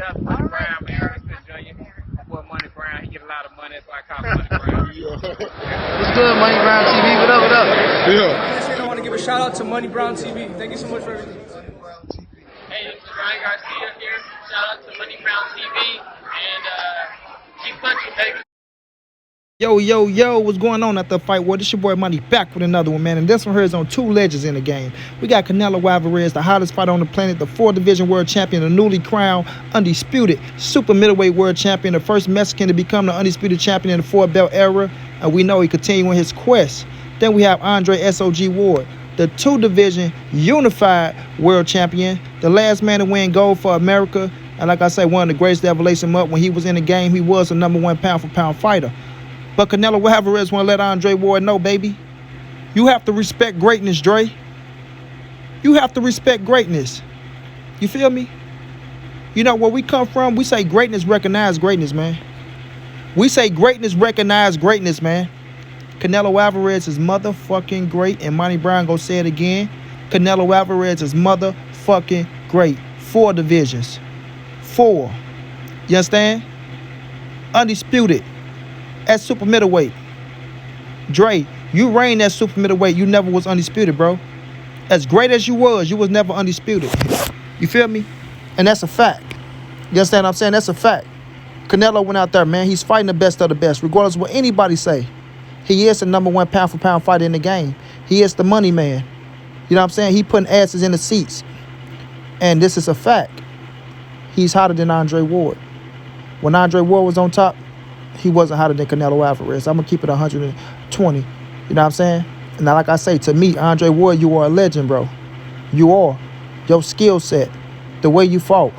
That's Money Brown, man. Respect Junior. Boy, Money Brown, he get a lot of money, so I call him Money Brown. What's good, Money Brown TV? What up, what up? Yeah. I want to give a shout out to Money Brown TV. Thank you so much for everything. Hey, this is Ryan Garcia here. Shout out to Money Brown TV and keep punching, baby. Yo, what's going on at the fight war? This your boy Money back with another one, man. And this one here is on two legends in the game. We got Canelo Alvarez, the hottest fighter on the planet, the 4-division world champion, the newly crowned, undisputed super middleweight world champion, the first Mexican to become the undisputed champion in the 4-belt era. And we know he continuing his quest. Then we have Andre SOG Ward, the 2-division unified world champion, the last man to win gold for America. And like I say, one of the greatest to ever lace him up. When he was in the game, he was the #1 pound-for-pound fighter. But Canelo Alvarez want to let Andre Ward know, baby, you have to respect greatness, Dre. You have to respect greatness. You feel me? You know, where we come from, we say greatness recognize greatness, man. We say greatness recognize greatness, man. Canelo Alvarez is motherfucking great, and Money Brown gonna say it again. Canelo Alvarez is motherfucking great. 4 divisions. 4. You understand? Undisputed. At super middleweight. Dre, you reigned at super middleweight. You never was undisputed, bro. As great as you was never undisputed. You feel me? And that's a fact. You understand what I'm saying? That's a fact. Canelo went out there, man. He's fighting the best of the best, regardless of what anybody say. He is the #1 pound-for-pound fighter in the game. He is the money man. You know what I'm saying? He putting asses in the seats. And this is a fact. He's hotter than Andre Ward. When Andre Ward was on top, he wasn't hotter than Canelo Alvarez. I'm going to keep it 120. You know what I'm saying? And now, like I say, to me, Andre Ward, you are a legend, bro. You are. Your skill set, the way you fought,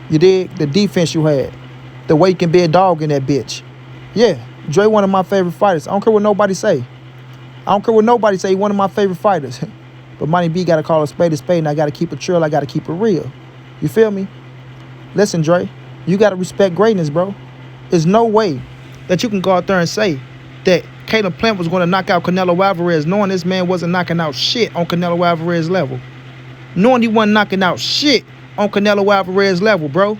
you dig? The defense you had, the way you can be a dog in that bitch. Yeah, Dre one of my favorite fighters. I don't care what nobody say. I don't care what nobody say. He one of my favorite fighters. But Money B got to call a spade, and I got to keep it trill. I got to keep it real. You feel me? Listen, Dre, you got to respect greatness, bro. There's no way that you can go out there and say that Caleb Plant was going to knock out Canelo Alvarez, knowing this man wasn't knocking out shit on Canelo Alvarez level. Knowing he wasn't knocking out shit on Canelo Alvarez level, bro.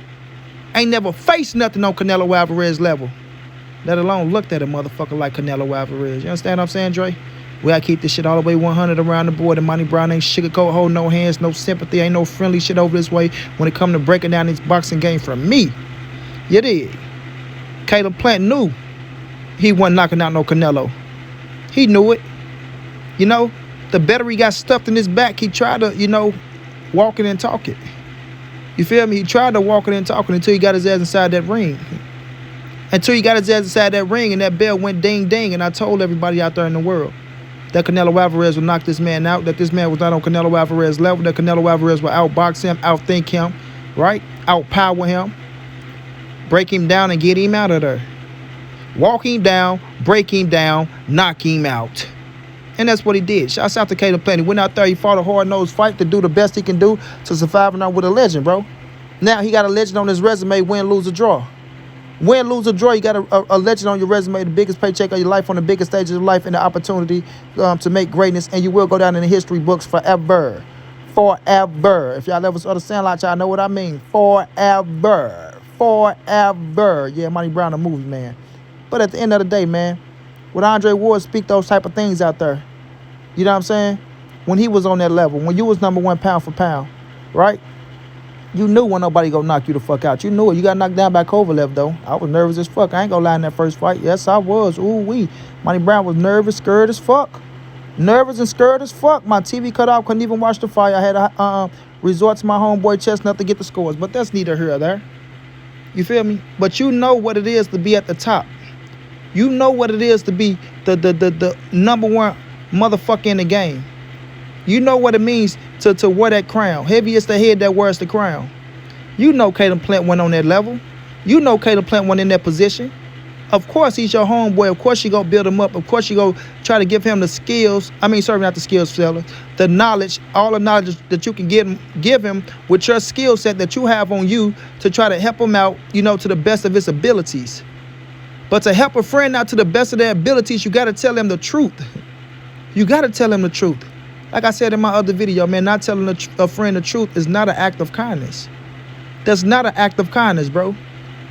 Ain't never faced nothing on Canelo Alvarez level. Let alone looked at a motherfucker like Canelo Alvarez. You understand what I'm saying, Dre? We gotta keep this shit all the way 100 around the board. And Money Brown ain't sugarcoat, hold no hands, no sympathy, ain't no friendly shit over this way when it come to breaking down this boxing game from me. You dig? Caleb Plant knew he wasn't knocking out no Canelo. He knew it. You know, the better he got stuffed in his back, he tried to, you know, walk it and talk it. You feel me? He tried to walk it and talk it until he got his ass inside that ring. Until he got his ass inside that ring and that bell went ding ding, and I told everybody out there in the world that Canelo Alvarez would knock this man out, that this man was not on Canelo Alvarez level, that Canelo Alvarez would outbox him, outthink him, right? Outpower him. Break him down and get him out of there. Walk him down, break him down, knock him out. And that's what he did. Shouts out to Caleb Plant. He went out there, he fought a hard-nosed fight to do the best he can do to survive and out with a legend, bro. Now he got a legend on his resume, win, lose, or draw. Win, lose, or draw, you got a legend on your resume, the biggest paycheck of your life on the biggest stage of your life, and the opportunity to make greatness, and you will go down in the history books forever. Forever. If y'all ever saw the Sandlot, y'all know what I mean. Forever. Forever. Yeah, Money Brown, the movie, man. But at the end of the day, man, when Andre Ward speak those type of things out there, you know what I'm saying? When he was on that level, when you was #1 pound for pound, right? You knew when nobody gonna knock you the fuck out. You knew it. You got knocked down by Kovalev, though. I was nervous as fuck. I ain't gonna lie in that first fight. Yes, I was. Ooh-wee. Money Brown was nervous, scared as fuck. Nervous and scared as fuck. My TV cut off. Couldn't even watch the fight. I had to resort to my homeboy Chestnut to get the scores. But that's neither here nor there. You feel me? But you know what it is to be at the top. You know what it is to be the #1 motherfucker in the game. You know what it means to wear that crown. Heavy is the head that wears the crown. You know Caleb Plant went on that level. You know Caleb Plant went in that position. Of course, he's your homeboy. Of course, you go build him up. Of course, you go try to give him the skills. I mean, sorry, not the skills, fella. The knowledge, all the knowledge that you can give him with your skill set that you have on you to try to help him out, you know, to the best of his abilities. But to help a friend out to the best of their abilities, you got to tell them the truth. You got to tell them the truth. Like I said in my other video, man, not telling a friend the truth is not an act of kindness. That's not an act of kindness, bro.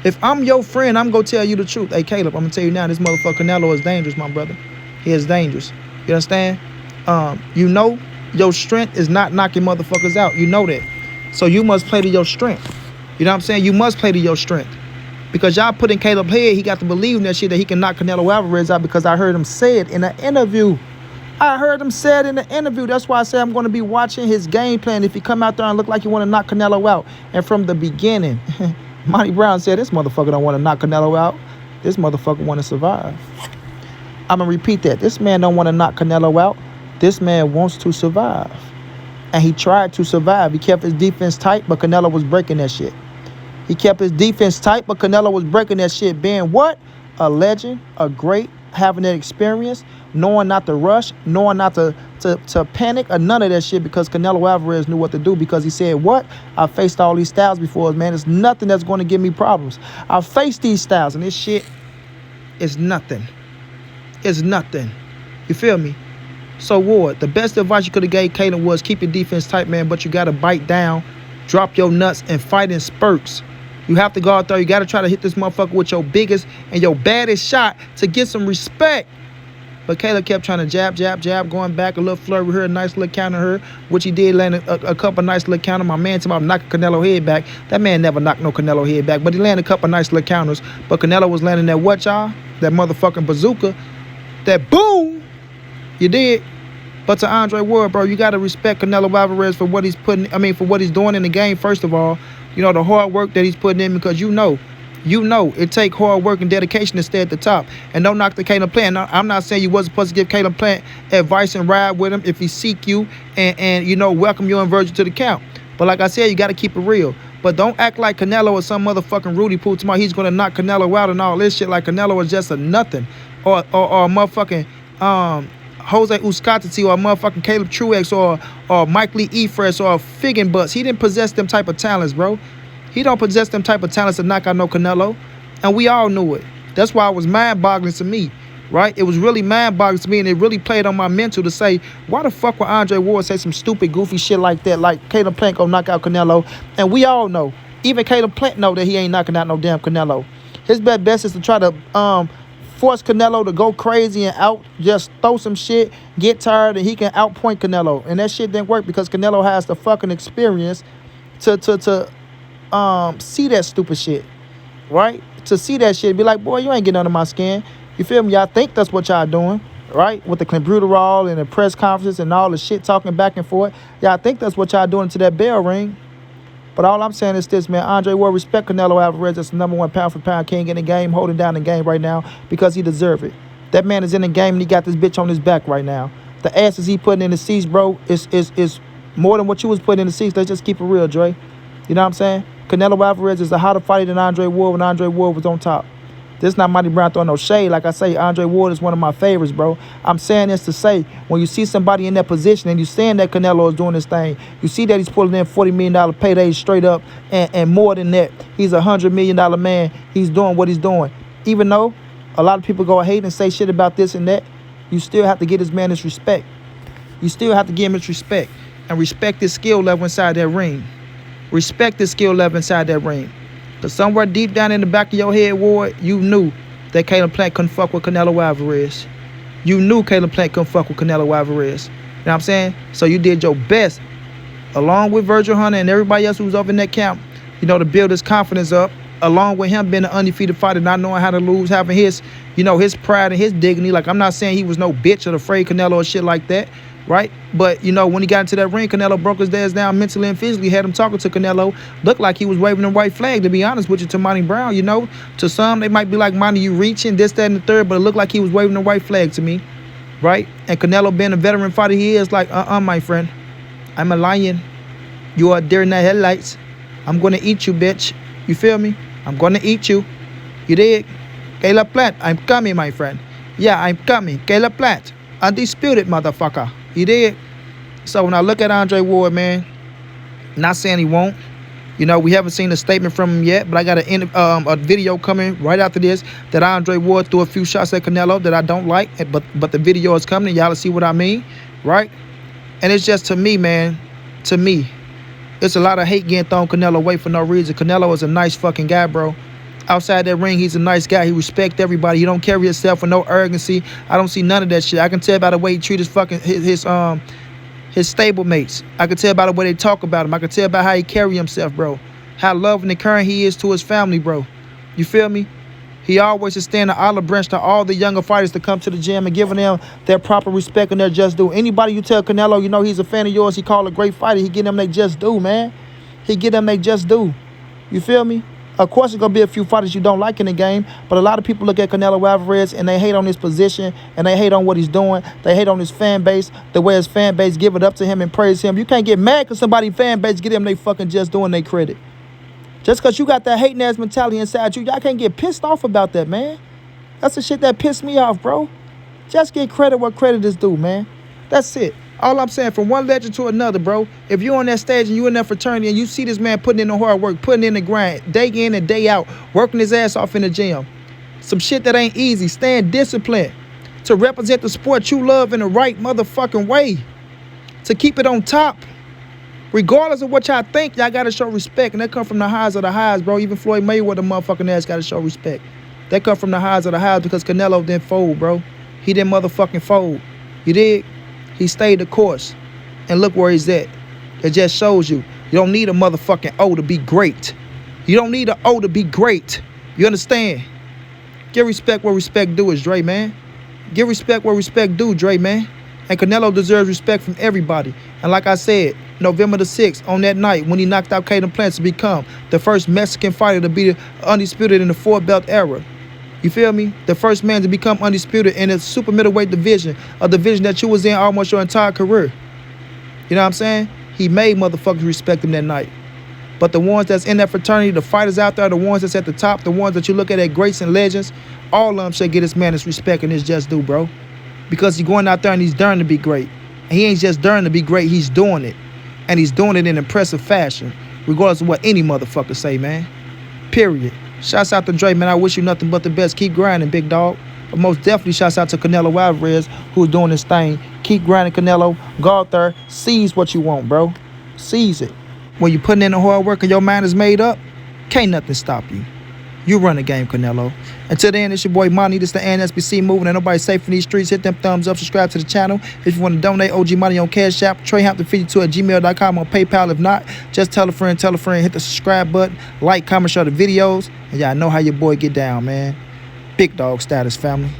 If I'm your friend, I'm going to tell you the truth. Hey, Caleb, I'm going to tell you now, this motherfucker Canelo is dangerous, my brother. He is dangerous. You understand? You know your strength is not knocking motherfuckers out. You know that. So you must play to your strength. You know what I'm saying? You must play to your strength. Because y'all put in Caleb's head, he got to believe in that shit that he can knock Canelo Alvarez out because I heard him say it in an interview. I heard him say it in the interview. That's why I say I'm going to be watching his game plan if he come out there and look like he want to knock Canelo out. And from the beginning, Monty Brown said, this motherfucker don't want to knock Canelo out. This motherfucker want to survive. I'm going to repeat that. This man don't want to knock Canelo out. This man wants to survive. And he tried to survive. He kept his defense tight, but Canelo was breaking that shit. He kept his defense tight, but Canelo was breaking that shit. Being what? A legend, a great, having that experience, knowing not to rush, knowing not to panic or none of that shit because Canelo Alvarez knew what to do because he said, what? I faced all these styles before, man. There's nothing that's going to give me problems. I faced these styles, and this shit is nothing. It's nothing. You feel me? So, Ward, the best advice you could have gave Caleb was keep your defense tight, man, but you got to bite down, drop your nuts, and fight in spurts. You have to go out there. You got to try to hit this motherfucker with your biggest and your baddest shot to get some respect. But Caleb kept trying to jab, going back, a little flirt with her, a nice little counter her, which he did land a couple nice little counters. My man talking about knocking Canelo head back. That man never knocked no Canelo head back, but he landed a couple nice little counters. But Canelo was landing that what, y'all? That motherfucking bazooka. That boom. You did. But to Andre Ward, bro, you got to respect Canelo Alvarez for what he's for what he's doing in the game, first of all. You know, the hard work that he's putting in because you know, it take hard work and dedication to stay at the top. And don't knock the Caleb Plant. Now, I'm not saying you wasn't supposed to give Caleb Plant advice and ride with him if he seek you and you know, welcome you and invite you to the camp. But like I said, you got to keep it real. But don't act like Canelo or some motherfucking Rudy Poo tomorrow. He's going to knock Canelo out and all this shit like Canelo is just a nothing. Or a motherfucking Jose Uscatati or motherfucking Caleb Truex or Mike Lee Efres or Figgin Butts. He didn't possess them type of talents, bro. He don't possess them type of talents to knock out no Canelo. And we all knew it. That's why it was mind-boggling to me, right? It was really mind-boggling to me, and it really played on my mental to say, why the fuck would Andre Ward say some stupid, goofy shit like that, like Caleb Plant gonna knock out Canelo? And we all know, even Caleb Plant know that he ain't knocking out no damn Canelo. His best is to try to force Canelo to go crazy and just throw some shit, get tired, and he can outpoint Canelo. And that shit didn't work because Canelo has the fucking experience to see that stupid shit, right? To see that shit, be like, boy, you ain't getting under my skin. You feel me? Y'all think that's what y'all doing, right? With the clenbuterol and the press conference and all the shit talking back and forth. Y'all think that's what y'all doing to that bell ring. But all I'm saying is this, man. Andre Ward, respect Canelo Alvarez. That's the #1 pound-for-pound king in the game, holding down the game right now because he deserves it. That man is in the game, and he got this bitch on his back right now. The asses he putting in the seats, bro, is more than what you was putting in the seats. Let's just keep it real, Dre. You know what I'm saying? Canelo Alvarez is a hotter fighter than Andre Ward when Andre Ward was on top. This is not Monty Brown throwing no shade. Like I say, Andre Ward is one of my favorites, bro. I'm saying this to say, when you see somebody in that position and you saying that Canelo is doing this thing, you see that he's pulling in $40 million paydays straight up and more than that. He's a $100 million man. He's doing what he's doing. Even though a lot of people go hate and say shit about this and that, you still have to give this man his respect. You still have to give him his respect. And respect his skill level inside that ring. Respect his skill level inside that ring. Because somewhere deep down in the back of your head, Ward, you knew that Caleb Plant couldn't fuck with Canelo Alvarez. You knew Caleb Plant couldn't fuck with Canelo Alvarez. You know what I'm saying? So you did your best, along with Virgil Hunter and everybody else who was over in that camp, you know, to build his confidence up, along with him being an undefeated fighter, not knowing how to lose, having his, you know, his pride and his dignity. Like, I'm not saying he was no bitch or afraid Canelo or shit like that. Right? But, you know, when he got into that ring, Canelo broke his ass down mentally and physically, had him talking to Canelo. Looked like he was waving the white flag, to be honest with you, to Monty Brown, you know. To some, they might be like, Monty, you reaching, this, that, and the third, but it looked like he was waving the white flag to me. Right? And Canelo, being a veteran fighter he is, like, my friend. I'm a lion. You are deer in the headlights. I'm going to eat you, bitch. You feel me? I'm going to eat you. You dig? Caleb Plant, I'm coming, my friend. Yeah, I'm coming. Caleb Plant. Undisputed, motherfucker. You did. So when I look at Andre Ward, man, not saying he won't. You know, we haven't seen a statement from him yet, but I got a video coming right after this that Andre Ward threw a few shots at Canelo that I don't like, but the video is coming. Y'all see what I mean, right? And it's just, to me, man, to me, It's a lot of hate getting thrown Canelo away for no reason. Canelo is a nice fucking guy, bro. Outside that ring, he's a nice guy. He respects everybody. He don't carry himself with no arrogancy. I don't see none of that shit. I can tell by the way he treats his stable mates. I can tell by the way they talk about him. I can tell by how he carry himself, bro. How loving and caring he is to his family, bro. You feel me? He always extend an olive branch to all the younger fighters to come to the gym and giving them their proper respect and their just due. Anybody you tell Canelo, you know he's a fan of yours, he call a great fighter, he get them they just due, man. He get them they just due. You feel me? Of course, there's going to be a few fighters you don't like in the game, but a lot of people look at Canelo Alvarez and they hate on his position and they hate on what he's doing. They hate on his fan base, the way his fan base give it up to him and praise him. You can't get mad because somebody's fan base get him they fucking just doing their credit. Just because you got that hating ass mentality inside you, y'all can't get pissed off about that, man. That's the shit that pissed me off, bro. Just get credit where credit is due, man. That's it. All I'm saying, from one legend to another, bro, if you're on that stage and you're in that fraternity and you see this man putting in the hard work, putting in the grind, day in and day out, working his ass off in the gym, some shit that ain't easy, staying disciplined, to represent the sport you love in the right motherfucking way, to keep it on top. Regardless of what y'all think, y'all got to show respect. And that come from the highs of the highs, bro. Even Floyd Mayweather motherfucking ass got to show respect. That come from the highs of the highs because Canelo didn't fold, bro. He didn't motherfucking fold. You dig? He stayed the course. And look where he's at. It just shows you. You don't need a motherfucking O to be great. You don't need an O to be great. You understand? Give respect where respect due is, Dre, man. Give respect where respect due, Dre, man. And Canelo deserves respect from everybody. And like I said, November the 6th, on that night, when he knocked out Caden Plants to become the first Mexican fighter to be undisputed in the four-belt era. You feel me? The first man to become undisputed in the super middleweight division, a division that you was in almost your entire career. You know what I'm saying? He made motherfuckers respect him that night. But the ones that's in that fraternity, the fighters out there, the ones that's at the top, the ones that you look at greats and legends, all of them should get this man his respect and his just due, bro. Because he's going out there and he's daring to be great. And he ain't just daring to be great, he's doing it. And he's doing it in impressive fashion, regardless of what any motherfucker say, man. Period. Shouts out to Dre, man. I wish you nothing but the best. Keep grinding, big dog. But most definitely shouts out to Canelo Alvarez, who's doing this thing. Keep grinding, Canelo. Go out there. Seize what you want, bro. Seize it. When you're putting in the hard work and your mind is made up, can't nothing stop you. You run the game, Canelo. Until then, it's your boy Money. This the NSBC moving. Ain't nobody safe in these streets. Hit them thumbs up. Subscribe to the channel. If you want to donate OG Money on Cash App, TreyHampton52@gmail.com on PayPal. If not, just tell a friend, hit the subscribe button, like, comment, share the videos. And y'all know how your boy get down, man. Big dog status, family.